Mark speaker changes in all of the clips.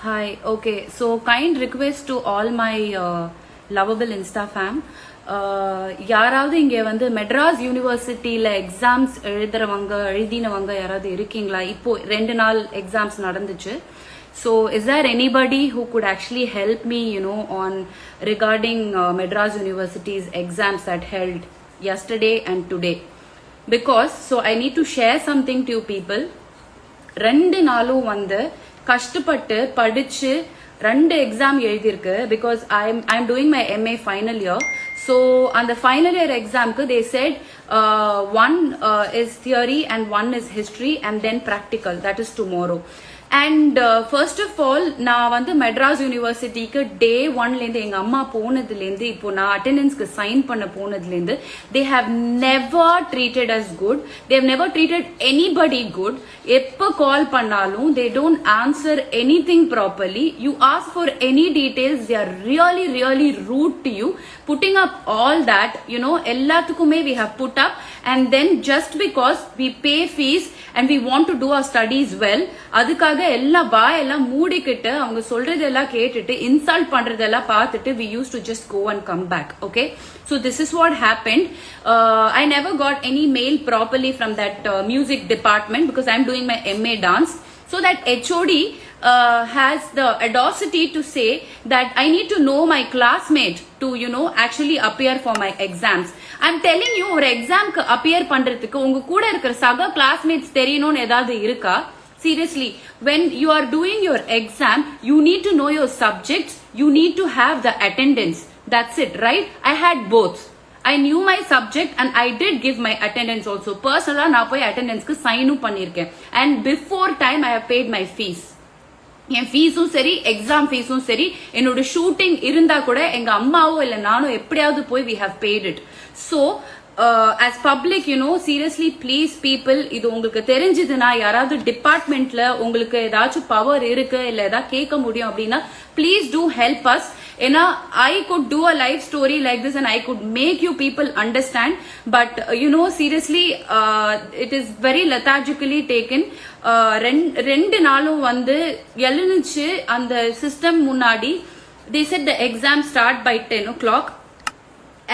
Speaker 1: Hi. Okay. So kind request to all my lovable Insta fam. யாராவது இங்கே வந்து மெட்ராஸ் யூனிவர்சிட்டியில் எக்ஸாம்ஸ் எழுதினவங்க யாராவது இருக்கீங்களா? இப்போ 2 நாள் எக்ஸாம்ஸ் நடந்துச்சு. So is there anybody who could actually help me, on regarding Madras University's exams that held yesterday and today? Because I need to share something to you people. 2 நாளும் வந்து கஷ்டப்பட்டு படிச்சு 2 எக்ஸாம் எழுதியிருக்கு. Because I'm doing my MA final year. So on the final year exam, they said one is theory and one is history and then practical. That is tomorrow. And first of all, நான் வந்து மெட்ராஸ் யூனிவர்சிட்டிக்கு day 1லேருந்து எங்கள் அம்மா போனதுலேருந்து இப்போ நான் அட்டெண்டன்ஸ்க்கு sign பண்ண போனதுலேருந்து they have never treated us good. They have never treated anybody good. எப்போ கால் பண்ணாலும் they don't answer anything properly. You ask for any details, they are really really rude to you. Putting up all that, எல்லாத்துக்குமே we have put up, and then just because we pay fees and we want to do our studies well, அதுக்காக எல்லாம் மூடிக்கிட்டு அவங்க சொல்றதெல்லாம் கேட்டுட்டு insult பண்றதெல்லாம் பார்த்துட்டு we used to just go and come back. Okay, so this is what happened. I never got any mail properly from that music department because I'm doing my MA dance. So that HOD has the audacity to say that I need to know my classmate to actually appear for my exams. I'm telling you, ஒரு எக்ஸாம்க்கு appear பண்றதுக்கு உங்க கூட இருக்கிற சக classmates தெரியணும்னு ஏதாவது இருக்கா? Seriously, when you are doing your exam, you need to know your subjects, you need to have the attendance. That's it, right? I had both. I knew my subject and I did give my attendance also. Personally, நான் போய் அட்டெண்டன்ஸ்க்கு சைனும் பண்ணிருக்கேன். And before time I have paid my fees. என் ஃபீஸும் சரி, exam ஃபீஸும் சரி, என்னோட shooting இருந்தா கூட எங்க அம்மாவோ இல்ல நானோ எப்படியாவது போய் we have paid it. So as public, seriously, please people, இது உங்களுக்கு தெரிஞ்சதுன்னா யாராவது டிபார்ட்மெண்ட்ல உங்களுக்கு ஏதாச்சும் பவர் இருக்கு இல்ல ஏதாவது கேட்க முடியும் அப்படின்னா please do help us. ஏன்னா I could do a live story like this and I could make you people understand, but seriously, it is very lethargically taken. 2 நாளும் வந்து எழுந்துச்சு அந்த சிஸ்டம் முன்னாடி. They said the exam start by 10 o'clock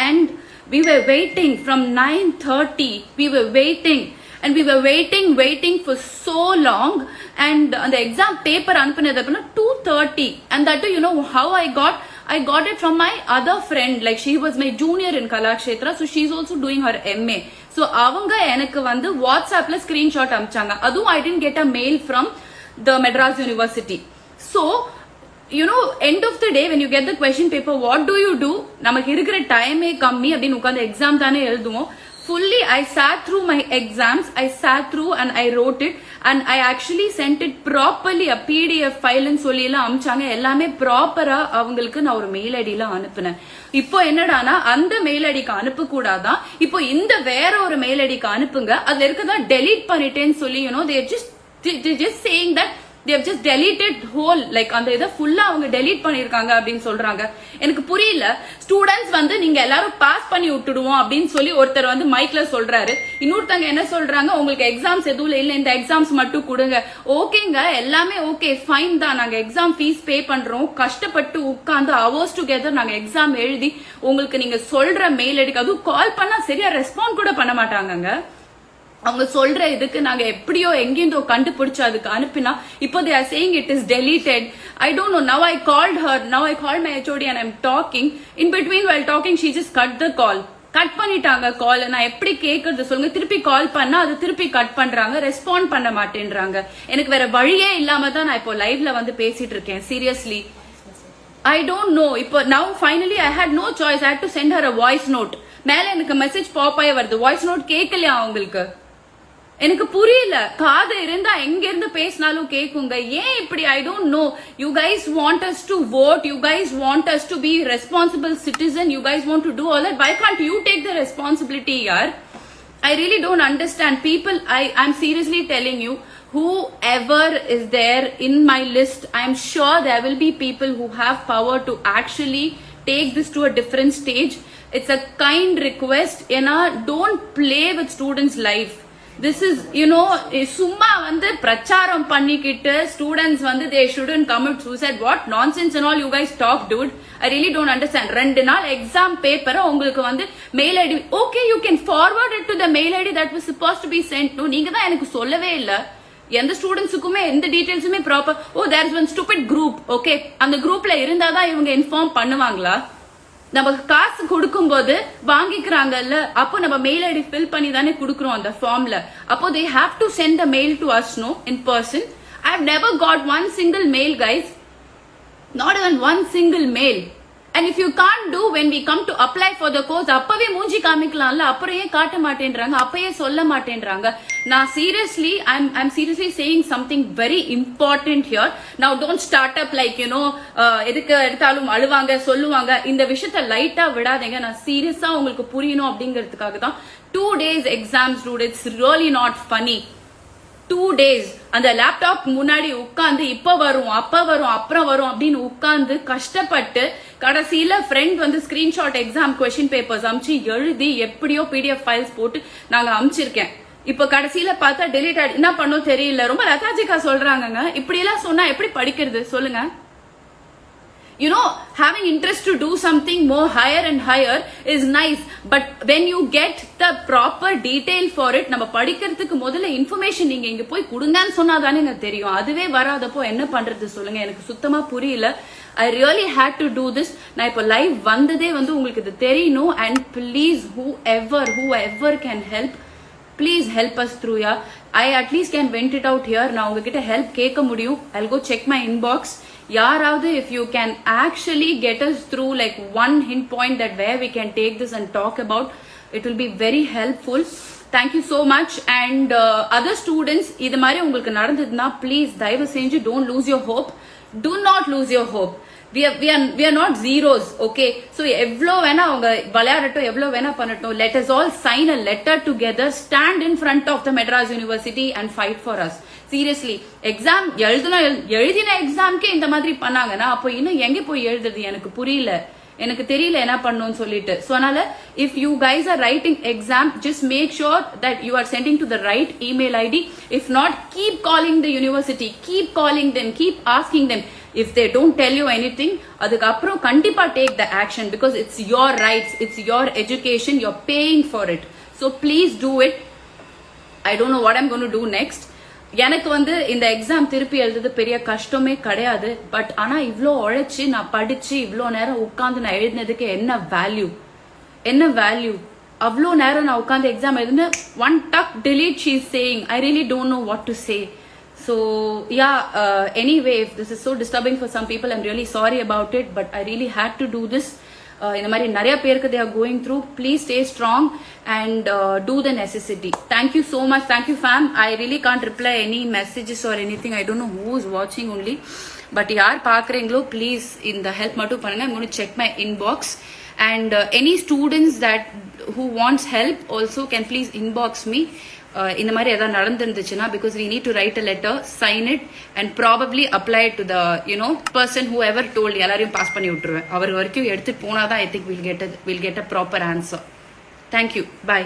Speaker 1: and we were waiting from 9:30. We were waiting and we were waiting for so long, and the exam paper அனுப்புனது அப்படின்னா 2:30, and that too, how I got it from my other friend. Like she was my junior in Kalakshetra, so she's also doing her MA. So அவங்க எனக்கு வந்து வாட்ஸ்அப்ல screenshot அனுப்பிச்சாங்க. அதுவும் I didn't get a mail from the Madras University. So end of the day, when you get the question paper, what do? நமக்கு இருக்கிற டைமே கம்மி அப்படின்னு உட்கார்ந்து எக்ஸாம் தானே எழுதுவோம். Fully, I sat through my exams. I sat through and I wrote it, and I actually sent it properly. A PDF file ன்னு சொல்லி எல்லாம் அனுப்பிச்சாங்க. எல்லாமே ப்ராப்பரா அவங்களுக்கு நான் ஒரு மெயில் ஐடியில அனுப்புனேன். இப்போ என்னடானா அந்த மெயில் ஐடிக்கு அனுப்ப கூடாதான், இப்போ இந்த வேற ஒரு மெயில் ஐடிக்கு அனுப்புங்க, அதுல இருக்கதா டெலீட் பண்ணிட்டேன்னு சொல்லி they just saying that they have just deleted whole, like அந்த இத ஃபுல்லா அவங்க delete பண்ணிருக்காங்க அப்படின்னு சொல்றாங்க. எனக்கு புரியல. ஸ்டூடண்ட்ஸ் வந்து நீங்க எல்லாரும் பாஸ் பண்ணி விட்டுடுவோம் அப்படின்னு சொல்லி ஒருத்தர் வந்து மைக்ல சொல்றாரு. இன்னொருத்தங்க என்ன சொல்றாங்க, உங்களுக்கு எக்ஸாம்ஸ் எதுவும் இல்ல, இந்த எக்ஸாம்ஸ் மட்டும் கொடுங்க. ஓகேங்க, எல்லாமே ஓகே, ஃபைன் தான். நாங்க எக்ஸாம் ஃபீஸ் பே பண்றோம், கஷ்டப்பட்டு உட்கார்ந்து hours together நாங்க எக்ஸாம் எழுதி உங்களுக்கு நீங்க சொல்ற மெயில் ஐடிக்கு அதுவும் கால் பண்ணா சரியா ரெஸ்பாண்ட் கூட பண்ண மாட்டாங்க. அவங்க சொல்ற இதுக்கு நாங்க எப்படியோ எங்கேந்தோ கண்டுபிடிச்சு அதுக்கு அனுப்பினா இப்போ they are saying it is deleted. I don't know. Now I called her. Now I called my HOD and I'm talking. In between while talking, she just cut the call. Cut பண்ணிட்டாங்க கால். நான் எப்படி கேக்குறது சொல்லுங்க? திருப்பி கால் பண்ணா அது திருப்பி cut பண்றாங்க, ரெஸ்பாண்ட் பண்ண மாட்டேன்றாங்க. எனக்கு வேற வழியே இல்லாம தான் நான் இப்போ லைவ்ல வந்து பேசிட்டு இருக்கேன். Seriously I don't know. இப்போ now finally I had no choice. I had to send her a voice note. மேல எனக்கு மெசேஜ் பாப் ஆகி வருது, வாய்ஸ் நோட் கேட்கலையா உங்களுக்கு? எனக்கு புரியல. காது இருந்தா எங்க இருந்து பேசினாலும் கேக்குங்க. ஏன் இப்படி? I don't know. You guys want us to vote, you guys want us to be responsible citizen, you guys want to do all that. Why can't you take the responsibility yaar? I really don't understand. People, I'm seriously telling you, whoever is there in my list, I'm sure there will be people who have power to actually take this to a different stage. It's a kind request. Don't play with students' life. This is சும்மா வந்து பிரச்சாரம் பண்ணிக்கிட்டு students வந்து they shouldn't commit suicide. What nonsense and all you guys talk, dude. I really don't understand. 2 நாள் exam பேப்பரை உங்களுக்கு வந்து mail ID, okay you can forward it to the mail ID that was supposed to be sent to. நீங்க தான் எனக்கு சொல்லவே இல்ல. எந்த ஸ்டூடெண்ட்ஸுக்குமே எந்த டீடைல்ஸுமே proper, oh there is one stupid group, okay அந்த குரூப்ல இருந்தாதான் இவங்க இன்ஃபார்ம் பண்ணுவாங்களா? நம்ம காசு கொடுக்கும் போது வாங்கிக்கிறாங்கல்ல, அப்போ நம்ம மெயில் ஐடி ஃபில் பண்ணி தானே கொடுக்குறோம் அந்த ஃபார்ம்ல. அப்போ they have to send a mail to us, no, in person. I have never got one single mail, guys. Not even one single mail. And if you can't do when we come to apply for the course, அப்பவே மூஞ்சி காமிக்கலாம்ல, அப்புறம் ஏன் காட்ட மாட்டேன்றாங்க, அப்பயே சொல்ல மாட்டேன்றாங்க. நான் seriously, I'm seriously saying something very important here. Now don't start up like எதுக்கு எடுத்தாலும் அழுவாங்க சொல்லுவாங்க. இந்த விஷயத்தை லைட்டா விடாதீங்க. நான் சீரியஸா உங்களுக்கு புரியணும் அப்படிங்கிறதுக்காக தான். 2 days exams, dude. It's really not funny. 2 days அந்த லேப்டாப் முன்னாடி உட்கார்ந்து இப்ப வரும் அப்ப வரும் அப்புறம் வரும் அப்படின்னு உட்கார்ந்து கஷ்டப்பட்டு கடைசியில ஃப்ரெண்ட் வந்து ஸ்கிரீன்ஷாட் எக்ஸாம் கொஸ்டின் பேப்பர்ஸ் அமிச்சு எழுதி எப்படியோ பிடிஎஃப் ஃபைல்ஸ் போட்டு நாங்க அமிச்சிருக்கேன். இப்ப கடைசியில பார்த்தா டெலிட் ஆடி என்ன பண்ணும் தெரியல. ரொம்ப லதாஜிக்கா சொல்றாங்க. இப்படி எல்லாம் சொன்னா எப்படி படிக்கிறது சொல்லுங்க? Having interest to do something more higher and higher is nice, but when you get the proper detail for it, நம்ம படிக்கிறதுக்கு முதல்ல இன்ஃபர்மேஷன் நீங்க இங்க போய் கொடுங்கன்னு சொன்னாதானே தெரியும். அதுவே வராதப்போ என்ன பண்றது சொல்லுங்க? எனக்கு சுத்தமா புரியல. I really had to do this. நான் இப்போ லைவ் வந்ததே வந்து உங்களுக்கு இது தெரியணும். And please, whoever can help, please help us through. I at least can vent it out here. நான் உங்ககிட்ட ஹெல்ப் கேட்க முடியும். I'll go check my inbox. யாராவது if you can actually get us through like one hint point that where we can take this and talk about, it will be very helpful. Thank you so much. And other students, இது மாதிரி உங்களுக்கு நடந்ததுன்னா please தயவு செஞ்சு don't lose your hope. Do not lose your hope. We are not zeros, okay? So எவ்வளோ வேணா அவங்க விளையாடட்டும், எவ்வளோ வேணா பண்ணட்டும். Let us all sign a letter together, stand in front of the Madras University and fight for us. Seriously exam எழுதின எக்ஸாம்க்கே இந்த மாதிரி பண்ணாங்கன்னா அப்போ இன்னும் எங்க போய் எழுதுறது? எனக்கு புரியல, எனக்கு தெரியல என்ன பண்ணணும்னு சொல்லிட்டு. ஸோ அதனால if you guys are writing exam, just make sure that you are sending to the right email ID. If not, keep calling the university, keep calling them, keep asking them. If they don't tell you anything, அதுக்கப்புறம் கண்டிப்பா take the action, because it's your rights, it's your education, you're paying for it. So please do it. I don't know what I'm going to do next. எனக்கு வந்து இந்த exam திருப்பி எழுதுறது பெரிய கஷ்டமே கிடையாது. பட் ஆனா இவ்ளோ உழைச்சு நான் படிச்சு இவ்ளோ நேரம் உட்கார்ந்து நான் எழுதினதுக்கு என்ன வேல்யூ? அவ்வளோ நேரம் நான் உட்கார்ந்து எக்ஸாம் எழுதுனேன். ஒன் டக் delete she is saying. I really don't know what to say. So anyway, if this is so disturbing for some people, I'm really sorry about it, but I really had to do this. இந்த மாதிரி நிறைய பேருக்கு they are going through. Please stay strong and do the necessity. Thank you so much. Thank you fam. I really can't reply any messages or anything. I don't know who is watching only, but யார் பார்க்குறீங்களோ please இந்த help மட்டும் பண்ணுங்க. I'm going to check my inbox, and any students that who wants help also can please inbox me. இந்த மாதிரி ஏதாவது நடந்துருந்துச்சுன்னா, because we need to write a letter, sign it and probably apply it to the person whoever told. எல்லாரையும் pass பண்ணி விட்டுருவேன். அவர் வரைக்கும் எடுத்துட்டு போனாதான் I think we'll get a proper answer. Thank you. Bye.